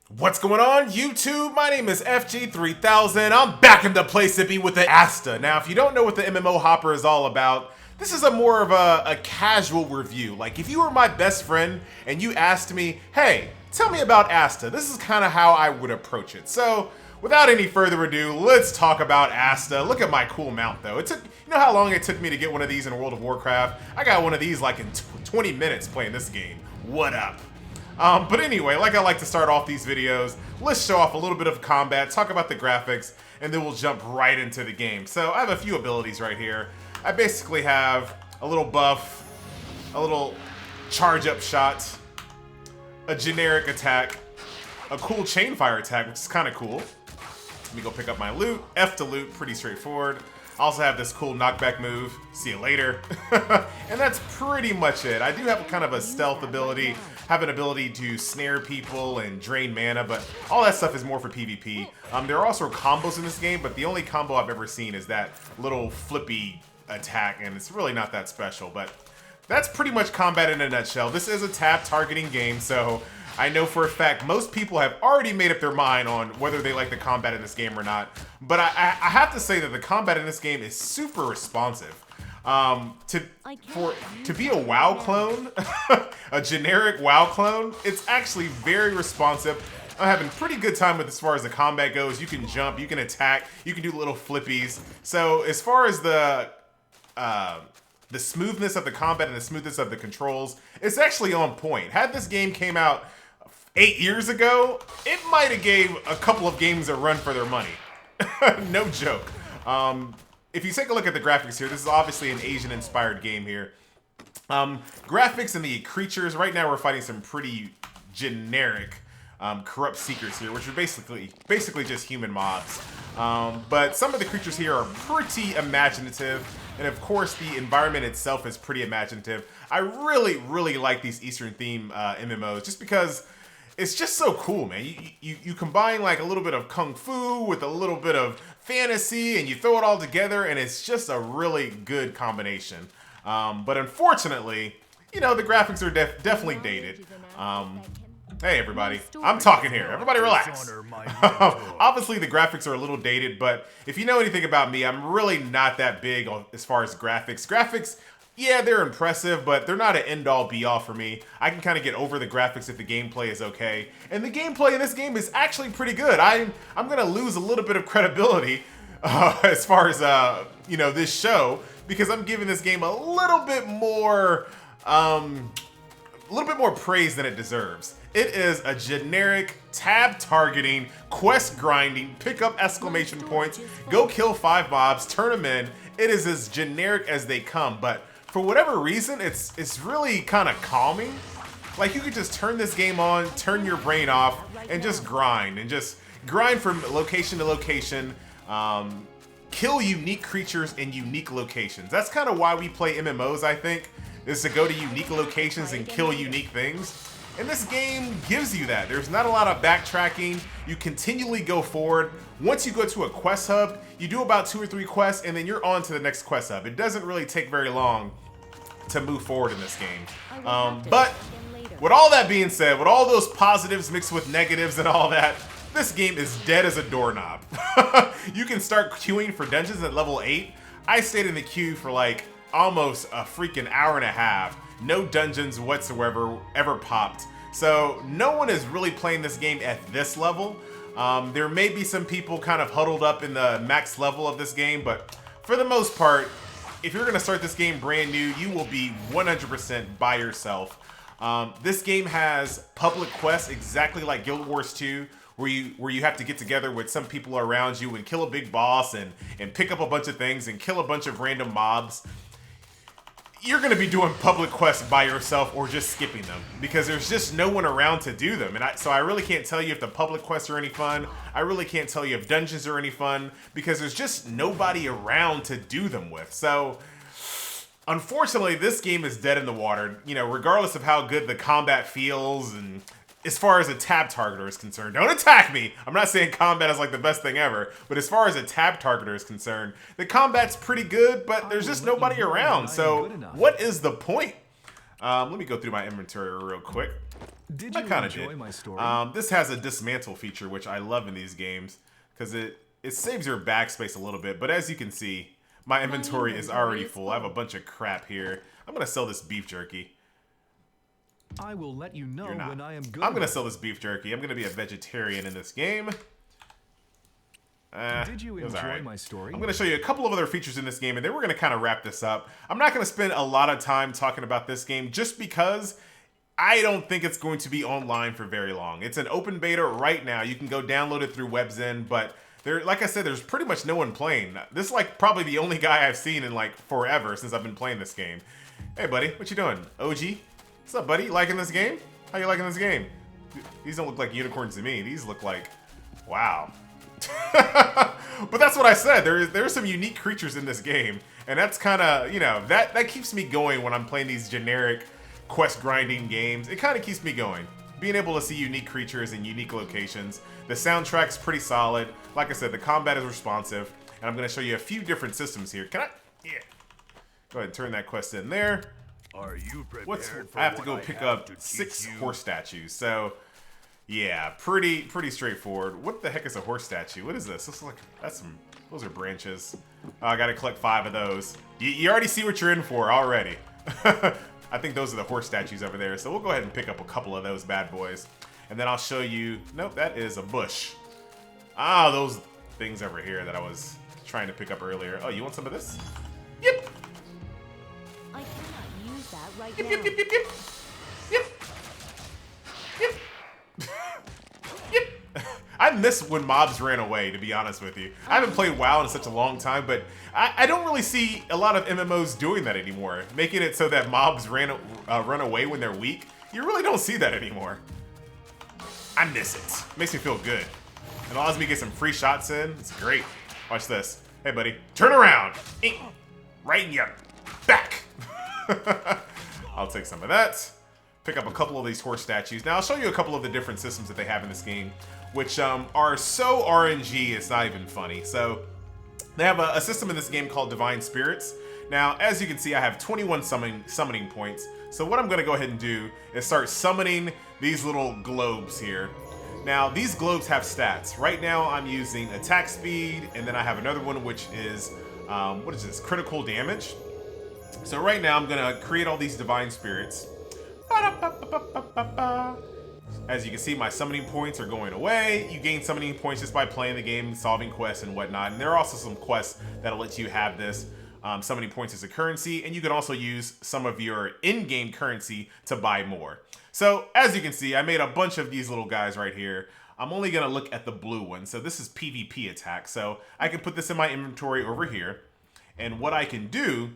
What's going on, YouTube? My name is FG3000. I'm back in the place to be with the Asta. Now, if you don't know what the MMO Hopper is all about, this is more of a casual review. Like, if you were my best friend and you asked me, hey, tell me about Asta, this is kind of how I would approach it. So, without any further ado, let's talk about Asta. Look at my cool mount, though. You know how long it took me to get one of these in World of Warcraft? I got one of these like in 20 minutes playing this game. What up? But anyway, like I like to start off these videos, let's show off a little bit of combat, talk about the graphics, and then we'll jump right into the game. So I have a few abilities right here. I basically have a little buff, a little charge up shot, a generic attack, a cool chain fire attack, which is kind of cool. Let me go pick up my loot. F to loot, pretty straightforward. I also have this cool knockback move, see you later. And that's pretty much it. I do have kind of a stealth ability, have an ability to snare people and drain mana, but all that stuff is more for PvP. There are also combos in this game, but the only combo I've ever seen is that little flippy attack, and it's really not that special, but that's pretty much combat in a nutshell. This is a tab targeting game, so I know for a fact most people have already made up their mind on whether they like the combat in this game or not. But I have to say that the combat in this game is super responsive. To be a WoW clone, a generic WoW clone, it's actually very responsive. I'm having pretty good time with as far as the combat goes. You can jump, you can attack, you can do little flippies. So as far as the smoothness of the combat and the smoothness of the controls, it's actually on point. Had this game came out 8 years ago, it might have gave a couple of games a run for their money. No joke. If you take a look at the graphics here, this is obviously an Asian-inspired game here. Graphics and the creatures, right now we're fighting some pretty generic corrupt seekers here, which are basically just human mobs. But some of the creatures here are pretty imaginative, and of course the environment itself is pretty imaginative. I really like these Eastern theme MMOs just because it's just so cool, man. You combine like a little bit of kung fu with a little bit of fantasy, and you throw it all together, and it's just a really good combination. But unfortunately, you know, the graphics are definitely dated. Hey everybody, I'm talking here. Everybody relax. Obviously the graphics are a little dated, but if you know anything about me, I'm really not that big on as far as graphics. Graphics, yeah, they're impressive, but they're not an end-all be-all for me. I can kind of get over the graphics if the gameplay is okay. And the gameplay in this game is actually pretty good. I'm gonna lose a little bit of credibility as far as you know, this show, because I'm giving this game a little bit more praise than it deserves. It is a generic tab targeting, quest grinding, pick up exclamation points, go kill 5 mobs, turn them in. It is as generic as they come, but for whatever reason, it's really kind of calming. Like, you could just turn this game on, turn your brain off, and just grind from location to location, kill unique creatures in unique locations. That's kind of why we play MMOs, I think, is to go to unique locations and kill unique things. And this game gives you that. There's not a lot of backtracking. You continually go forward. Once you go to a quest hub, you do about 2 or 3 quests, and then you're on to the next quest hub. It doesn't really take very long to move forward in this game. But with all that being said, with all those positives mixed with negatives and all that, this game is dead as a doorknob. You can start queuing for dungeons at level 8. I stayed in the queue for like almost a freaking hour and a half. No dungeons whatsoever ever popped. So no one is really playing this game at this level. There may be some people kind of huddled up in the max level of this game, but for the most part, if you're gonna start this game brand new, you will be 100% by yourself. This game has public quests exactly like Guild Wars 2, where you have to get together with some people around you and kill a big boss and pick up a bunch of things and kill a bunch of random mobs. You're going to be doing public quests by yourself or just skipping them because there's just no one around to do them. And so I really can't tell you if the public quests are any fun. I really can't tell you if dungeons are any fun because there's just nobody around to do them with. So unfortunately, this game is dead in the water, you know, regardless of how good the combat feels and as far as a tab targeter is concerned. Don't attack me! I'm not saying combat is like the best thing ever, but as far as a tab targeter is concerned, the combat's pretty good, but there's just nobody around, so what is the point? Let me go through my inventory real quick. Did you enjoy my story? This has a dismantle feature, which I love in these games because it saves your backspace a little bit. But as you can see, my inventory is already full. I have a bunch of crap here. I'm going to sell this beef jerky. I will let you know when I am good. I'm going to sell this beef jerky. I'm going to be a vegetarian in this game. Did you enjoy my story? I'm going to show you a couple of other features in this game, and then we're going to kind of wrap this up. I'm not going to spend a lot of time talking about this game just because I don't think it's going to be online for very long. It's an open beta right now. You can go download it through WebZen, but like I said, there's pretty much no one playing. This is like probably the only guy I've seen in like forever since I've been playing this game. Hey, buddy, what you doing? OG? What's up, buddy? You liking this game? How you liking this game? These don't look like unicorns to me. These look like, wow. But that's what I said. There's some unique creatures in this game, and that's kind of, you know, that keeps me going when I'm playing these generic quest grinding games. It kind of keeps me going. Being able to see unique creatures in unique locations. The soundtrack's pretty solid. Like I said, the combat is responsive, and I'm going to show you a few different systems here. Can I? Yeah. Go ahead and turn that quest in there. Are you prepared for I have to go pick up 6 horse statues. So, yeah, pretty straightforward. What the heck is a horse statue? What is this? Looks like those are branches. Oh, I gotta collect 5 of those. You already see what you're in for already. I think those are the horse statues over there. So we'll go ahead and pick up a couple of those bad boys. And then I'll show you, nope, that is a bush. Ah, those things over here that I was trying to pick up earlier. Oh, you want some of this? Yep. I cannot use that right Yep, now. yep, yep, yep, yep. Yep. Yep. Yep. I miss when mobs ran away, to be honest with you. I haven't played WoW in such a long time, but I don't really see a lot of MMOs doing that anymore. Making it so that mobs run away when they're weak. You really don't see that anymore. I miss it. Makes me feel good. It allows me to get some free shots in. It's great. Watch this. Hey, buddy. Turn around. Right in your back. I'll take some of that. Pick up a couple of these horse statues. Now, I'll show you a couple of the different systems that they have in this game, which are so RNG, it's not even funny. So, they have a system in this game called Divine Spirits. Now, as you can see, I have 21 summoning points. So what I'm going to go ahead and do is start summoning these little globes here. Now, these globes have stats. Right now, I'm using attack speed, and then I have another one, which is, what is this? Critical damage. So right now, I'm going to create all these Divine Spirits. As you can see, my summoning points are going away. You gain summoning points just by playing the game, solving quests and whatnot. And there are also some quests that'll let you have this summoning points as a currency. And you can also use some of your in-game currency to buy more. So as you can see, I made a bunch of these little guys right here. I'm only going to look at the blue one. So this is PvP attack. So I can put this in my inventory over here. And what I can do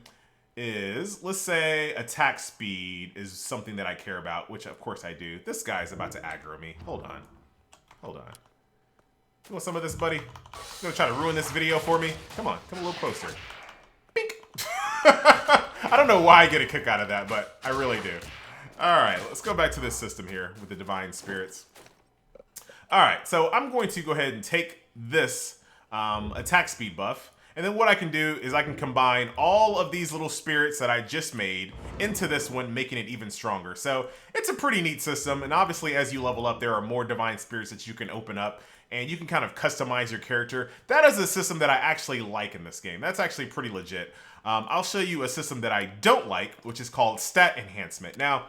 is, let's say attack speed is something that I care about, which of course I do. This guy is about to aggro me. Hold on. Hold on. You want some of this, buddy? You gonna try to ruin this video for me? Come on, come a little closer. Bink! I don't know why I get a kick out of that, but I really do. Alright, let's go back to this system here with the Divine Spirits. Alright, so I'm going to go ahead and take this attack speed buff. And then what I can do is I can combine all of these little spirits that I just made into this one, making it even stronger. So it's a pretty neat system. And obviously, as you level up, there are more divine spirits that you can open up. And you can kind of customize your character. That is a system that I actually like in this game. That's actually pretty legit. I'll show you a system that I don't like, which is called Stat Enhancement. Now,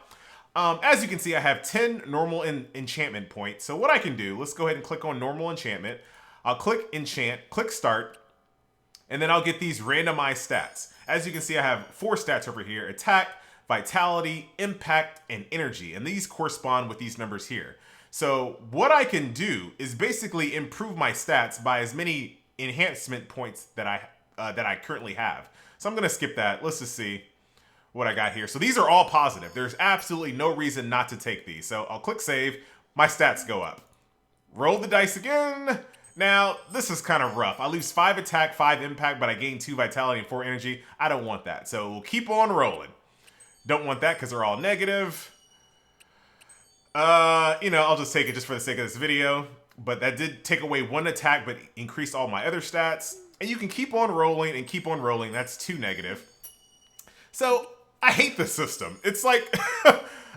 as you can see, I have 10 normal enchantment points. So what I can do, let's go ahead and click on Normal Enchantment. I'll click Enchant, click Start. And then I'll get these randomized stats. As you can see, I have 4 stats over here: attack, vitality, impact, and energy. And these correspond with these numbers here. So what I can do is basically improve my stats by as many enhancement points that I currently have. So I'm gonna skip that. Let's just see what I got here. So these are all positive. There's absolutely no reason not to take these. So I'll click save. My stats go up. Roll the dice again. Now, this is kind of rough. I lose 5 attack, 5 impact, but I gain 2 vitality and 4 energy. I don't want that. So we'll keep on rolling. Don't want that because they're all negative. You know, I'll just take it just for the sake of this video. But that did take away 1 attack, but increased all my other stats. And you can keep on rolling and keep on rolling. That's 2 negative. So I hate this system. It's like,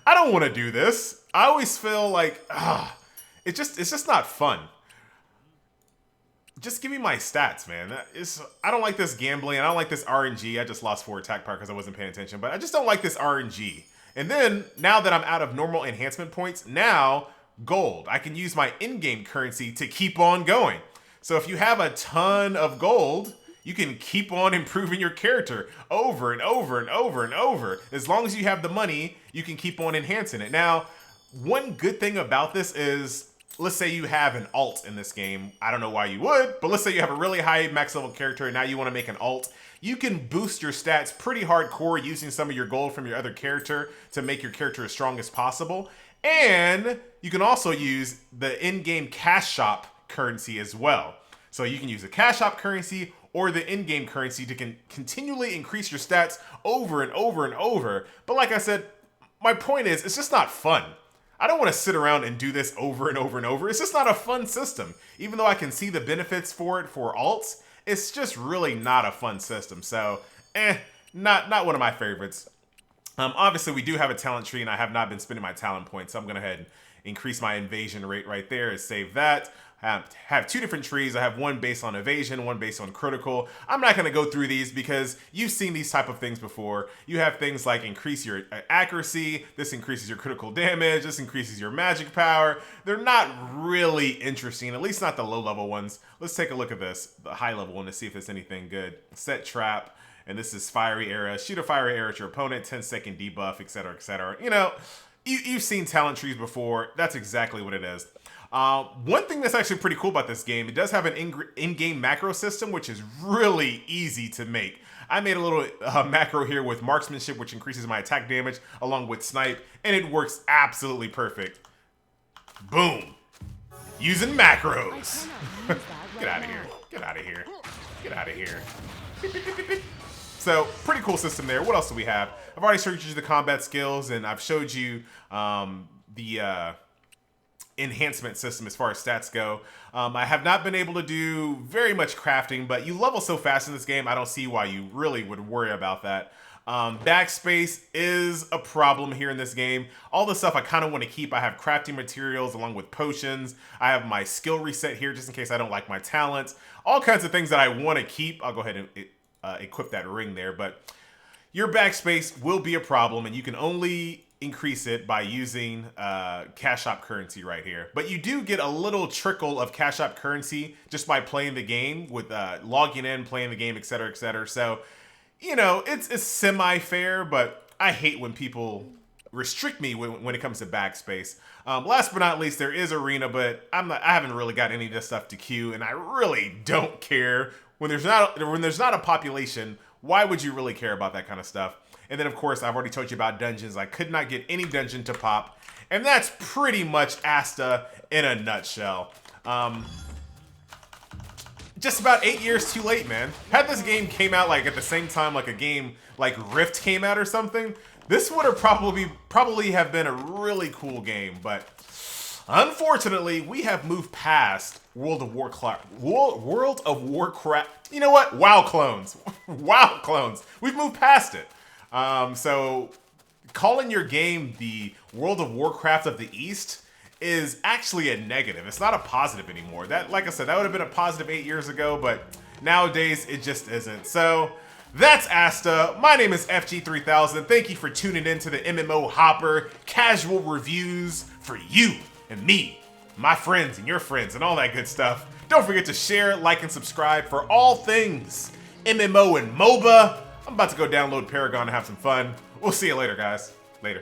I don't want to do this. I always feel like, it's just not fun. Just give me my stats, man. I don't like this gambling. I don't like this RNG. I just lost 4 attack power because I wasn't paying attention. But I just don't like this RNG. And then, now that I'm out of normal enhancement points, now, gold. I can use my in-game currency to keep on going. So if you have a ton of gold, you can keep on improving your character over and over and over and over. As long as you have the money, you can keep on enhancing it. Now, one good thing about this is, let's say you have an alt in this game. I don't know why you would, but let's say you have a really high max level character and now you want to make an alt. You can boost your stats pretty hardcore using some of your gold from your other character to make your character as strong as possible. And you can also use the in-game cash shop currency as well. So you can use the cash shop currency or the in-game currency to continually increase your stats over and over and over. But like I said, my point is, it's just not fun. I don't want to sit around and do this over and over and over. It's just not a fun system. Even though I can see the benefits for it for alts, it's just really not a fun system. So, not one of my favorites. Obviously, we do have a talent tree, and I have not been spending my talent points. So I'm going to go ahead and increase my invasion rate right there and save that. I have 2 different trees. I have one based on evasion, one based on critical. I'm not going to go through these because you've seen these type of things before. You have things like increase your accuracy. This increases your critical damage. This increases your magic power. They're not really interesting, at least not the low level ones. Let's take a look at this, the high level one, to see if it's anything good. Set trap. And this is fiery arrow. Shoot a fiery arrow at your opponent, 10-second debuff, etc., etc. You know, you've seen talent trees before. That's exactly what it is. One thing that's actually pretty cool about this game, it does have an in-game macro system, which is really easy to make. I made a little macro here with marksmanship, which increases my attack damage, along with snipe, and it works absolutely perfect. Boom. Using macros. Get out of here. Get out of here. Get out of here. So, pretty cool system there. What else do we have? I've already showed you the combat skills, and I've showed you the enhancement system as far as stats go. I have not been able to do very much crafting, but you level so fast in this game, I don't see why you really would worry about that. Backspace is a problem here in this game. All the stuff I kind of want to keep. I have crafting materials along with potions. I have my skill reset here just in case I don't like my talents. All kinds of things that I want to keep. I'll go ahead and equip that ring there, but your backspace will be a problem, and you can only increase it by using cash shop currency right here. But you do get a little trickle of cash shop currency just by playing the game with logging in, playing the game, etc., etc. So, you know, it's semi-fair, but I hate when people restrict me when it comes to backspace. Last but not least, there is arena, but I haven't really got any of this stuff to queue, and I really don't care. When there's not a population, why would you really care about that kind of stuff? And then, of course, I've already told you about dungeons. I could not get any dungeon to pop. And that's pretty much Asta in a nutshell. Just about 8 years too late, man. Had this game came out like at the same time like a game like Rift came out or something, this would have probably have been a really cool game. But unfortunately, we have moved past World of Warcraft. You know what? WoW clones. WoW clones. We've moved past it. So calling your game the World of Warcraft of the East is actually a negative. It's not a positive anymore. That, like I said, that would have been a positive 8 years ago, but nowadays it just isn't. So that's Asta. My name is FG3000. Thank you for tuning in to the MMO Hopper casual reviews for you and me, my friends and your friends and all that good stuff. Don't forget to share, like, and subscribe for all things MMO and MOBA. I'm about to go download Paragon and have some fun. We'll see you later, guys. Later.